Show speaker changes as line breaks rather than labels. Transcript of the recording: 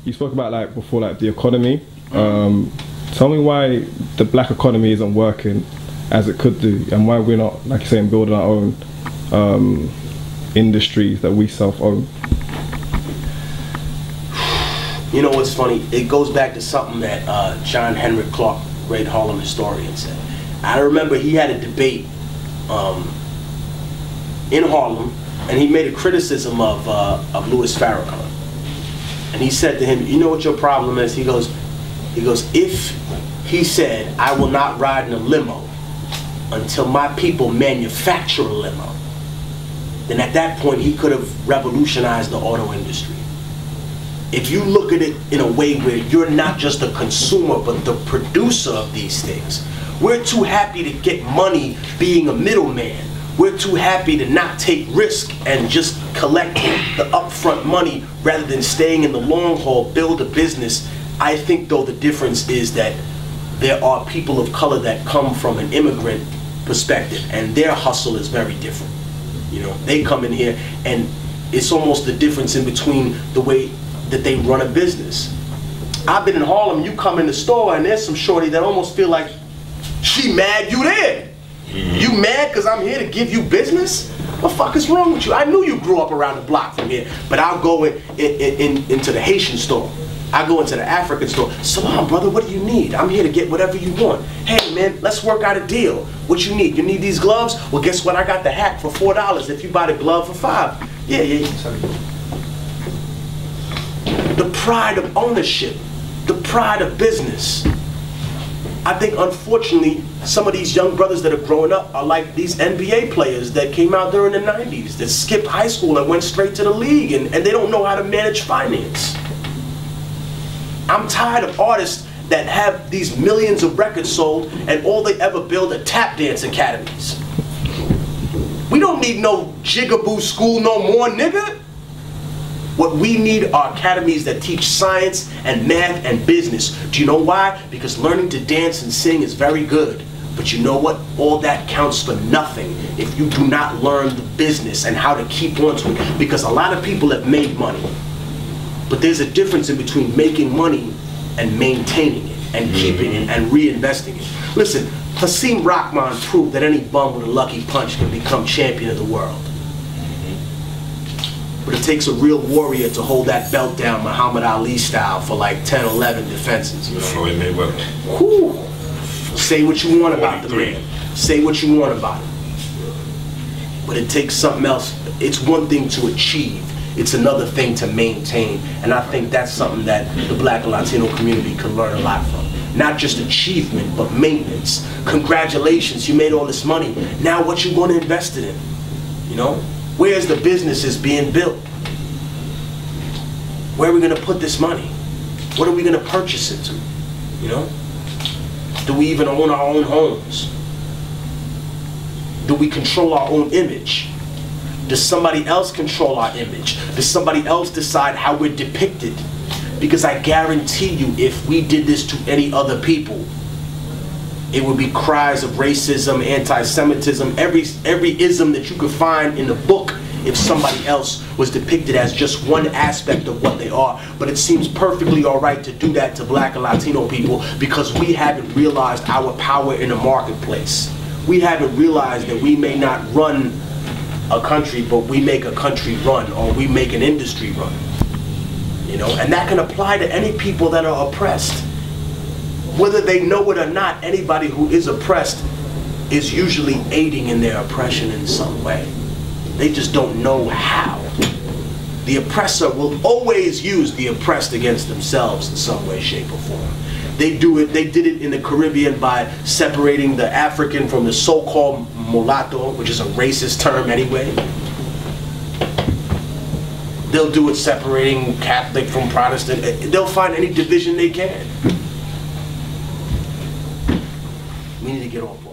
you spoke about like before, like the economy. Tell me why the black economy isn't working as it could do, and why we're not, like you're saying, building our own industries that we self-own.
You know what's funny? It goes back to something that John Henrik Clarke, great Harlem historian, said. I remember he had a debate in Harlem, and he made a criticism of Louis Farrakhan. And he said to him, "You know what your problem is?" He goes, "If he said, I will not ride in a limo until my people manufacture a limo, then at that point he could have revolutionized the auto industry. If you look at it in a way where you're not just a consumer but the producer of these things, we're too happy to get money being a middleman. We're too happy to not take risk and just collect the upfront money rather than staying in the long haul, build a business." I think though the difference is that there are people of color that come from an immigrant perspective and their hustle is very different. You know, they come in here and it's almost the difference in between the way that they run a business. I've been in Harlem, you come in the store and there's some shorty that almost feel like she mad you there. You mad because I'm here to give you business? What the fuck is wrong with you? I knew you grew up around the block from here, but I'll go into the Haitian store. I go into the African store. "Salam, brother, what do you need? I'm here to get whatever you want. Hey, man, let's work out a deal. What you need? You need these gloves? Well, guess what? I got the hat for $4 if you buy the glove for $5. Yeah. The pride of ownership, the pride of business. I think, unfortunately, some of these young brothers that are growing up are like these NBA players that came out during the 90s, that skipped high school and went straight to the league, and they don't know how to manage finance. I'm tired of artists that have these millions of records sold and all they ever build are tap dance academies. We don't need no jigaboo school no more, nigga. What we need are academies that teach science and math and business. Do you know why? Because learning to dance and sing is very good. But you know what? All that counts for nothing if you do not learn the business and how to keep on to it. Because a lot of people have made money. But there's a difference in between making money and maintaining it and keeping it and reinvesting it. Listen, Hasim Rahman proved that any bum with a lucky punch can become champion of the world. But it takes a real warrior to hold that belt down Muhammad Ali style for like 10 or 11 defenses. You know?
Floyd Mayweather.
Whew. Say what you want about the man. Say what you want about him. But it takes something else. It's one thing to achieve. It's another thing to maintain. And I think that's something that the Black and Latino community can learn a lot from. Not just achievement, but maintenance. Congratulations, you made all this money. Now what you want to invest it in? You know? Where's the businesses being built? Where are we going to put this money? What are we going to purchase it to? You know? Do we even own our own homes? Do we control our own image? Does somebody else control our image? Does somebody else decide how we're depicted? Because I guarantee you, if we did this to any other people, it would be cries of racism, anti-Semitism, every ism that you could find in the book if somebody else was depicted as just one aspect of what they are. But it seems perfectly all right to do that to Black and Latino people because we haven't realized our power in the marketplace. We haven't realized that we may not run a country, but we make a country run, or we make an industry run. You know, and that can apply to any people that are oppressed. Whether they know it or not, anybody who is oppressed is usually aiding in their oppression in some way. They just don't know how. The oppressor will always use the oppressed against themselves in some way, shape, or form. They did it in the Caribbean by separating the African from the so-called mulatto, which is a racist term anyway. They'll do it separating Catholic from Protestant. They'll find any division they can. We need to get off.